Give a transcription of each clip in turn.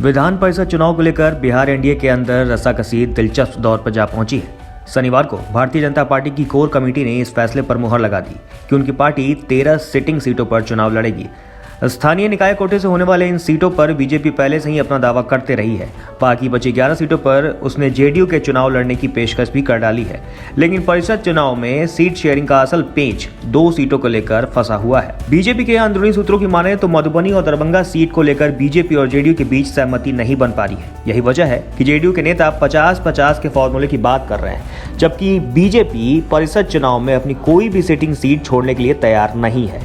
विधान परिषद चुनाव को लेकर बिहार एनडीए के अंदर रस्साकसी दिलचस्प दौर पर जा पहुंची है। शनिवार को भारतीय जनता पार्टी की कोर कमेटी ने इस फैसले पर मुहर लगा दी कि उनकी पार्टी 13 सिटिंग सीटों पर चुनाव लड़ेगी। स्थानीय निकाय कोटे से होने वाले इन सीटों पर बीजेपी पहले से ही अपना दावा करते रही है। बाकी बची 11 सीटों पर उसने जेडीयू के चुनाव लड़ने की पेशकश भी कर डाली है, लेकिन परिषद चुनाव में सीट शेयरिंग का असल पेच 2 सीटों को लेकर फंसा हुआ है। बीजेपी के अंदरूनी सूत्रों की माने तो मधुबनी और दरभंगा सीट को लेकर बीजेपी और जेडीयू के बीच सहमति नहीं बन पा रही है। यही वजह है कि जेडीयू के नेता 50-50 के फॉर्मूले की बात कर रहे हैं, जबकि बीजेपी परिषद चुनाव में अपनी कोई भी सिटिंग सीट छोड़ने के लिए तैयार नहीं है।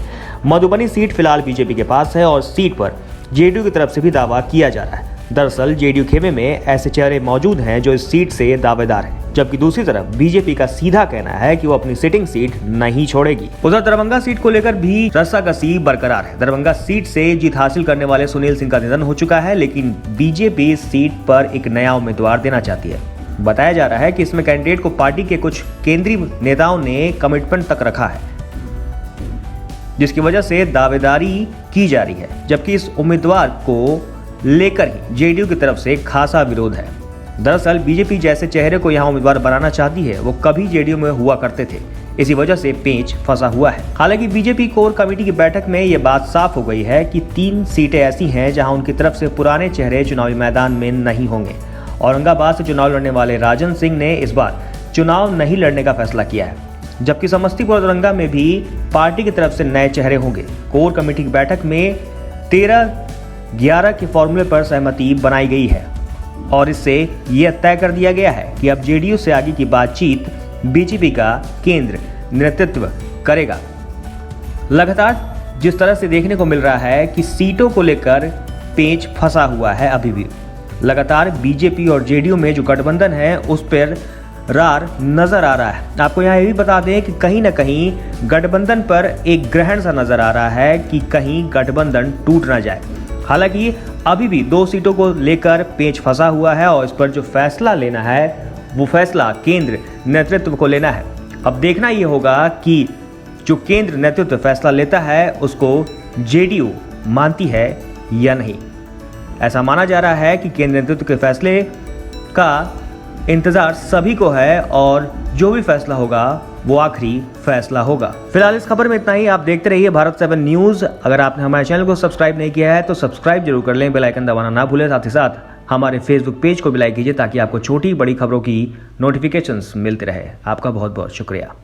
मधुबनी सीट फिलहाल बीजेपी के पास है और सीट पर जेडीयू की तरफ से भी दावा किया जा रहा है। दरअसल जेडीयू खेमे में ऐसे चेहरे मौजूद हैं जो इस सीट से दावेदार हैं, जबकि दूसरी तरफ बीजेपी का सीधा कहना है कि वो अपनी सिटिंग सीट नहीं छोड़ेगी। उधर दरभंगा सीट को लेकर भी रस्साकसी बरकरार है। दरभंगा सीट से जीत हासिल करने वाले सुनील सिंह का निधन हो चुका है, लेकिन बीजेपी इस सीट पर एक नया उम्मीदवार देना चाहती है। बताया जा रहा है कि इसमें कैंडिडेट को पार्टी के कुछ केंद्रीय नेताओं ने कमिटमेंट तक रखा है, जिसकी वजह से दावेदारी की जा रही है, जबकि इस उम्मीदवार को लेकर ही जेडीयू की तरफ से खासा विरोध है। दरअसल बीजेपी जैसे चेहरे को यहां उम्मीदवार बनाना चाहती है, वो कभी जेडीयू में हुआ करते थे। इसी वजह से पेच फंसा हुआ है। हालांकि बीजेपी कोर कमेटी की बैठक में ये बात साफ हो गई है कि 3 सीटें ऐसी हैं जहां उनकी तरफ से पुराने चेहरे चुनावी मैदान में नहीं होंगे। औरंगाबाद से चुनाव लड़ने वाले राजन सिंह ने इस बार चुनाव नहीं लड़ने का फैसला किया है, जबकि समस्तीपुर और दरभंगा में भी पार्टी की तरफ से नए चेहरे होंगे। कोर कमेटी की बैठक में 13-11 के फॉर्मूले पर सहमति बनाई गई है और इससे यह तय कर दिया गया है कि अब जेडीयू से आगे की बातचीत बीजेपी का केंद्र नेतृत्व करेगा। लगातार जिस तरह से देखने को मिल रहा है कि सीटों को लेकर पेच फंसा हुआ है, अभी भी लगातार बीजेपी और जेडीयू में जो गठबंधन है उस पर रार नजर आ रहा है। आपको यहाँ ये भी बता दें कि कहीं ना कहीं गठबंधन पर एक ग्रहण सा नजर आ रहा है कि कहीं गठबंधन टूट ना जाए। हालांकि अभी भी 2 सीटों को लेकर पेच फंसा हुआ है और इस पर जो फैसला लेना है वो फैसला केंद्र नेतृत्व को लेना है। अब देखना ये होगा कि जो केंद्र नेतृत्व फैसला लेता है उसको जेडीयू मानती है या नहीं। ऐसा माना जा रहा है कि केंद्र नेतृत्व के फैसले का इंतजार सभी को है और जो भी फैसला होगा वो आखिरी फैसला होगा। फिलहाल इस खबर में इतना ही। आप देखते रहिए भारत 7 न्यूज। अगर आपने हमारे चैनल को सब्सक्राइब नहीं किया है तो सब्सक्राइब जरूर कर लें, बेल आइकन दबाना ना भूलें। साथ ही साथ हमारे फेसबुक पेज को भी लाइक कीजिए ताकि आपको छोटी बड़ी खबरों की नोटिफिकेशंस मिलते रहे। आपका बहुत बहुत शुक्रिया।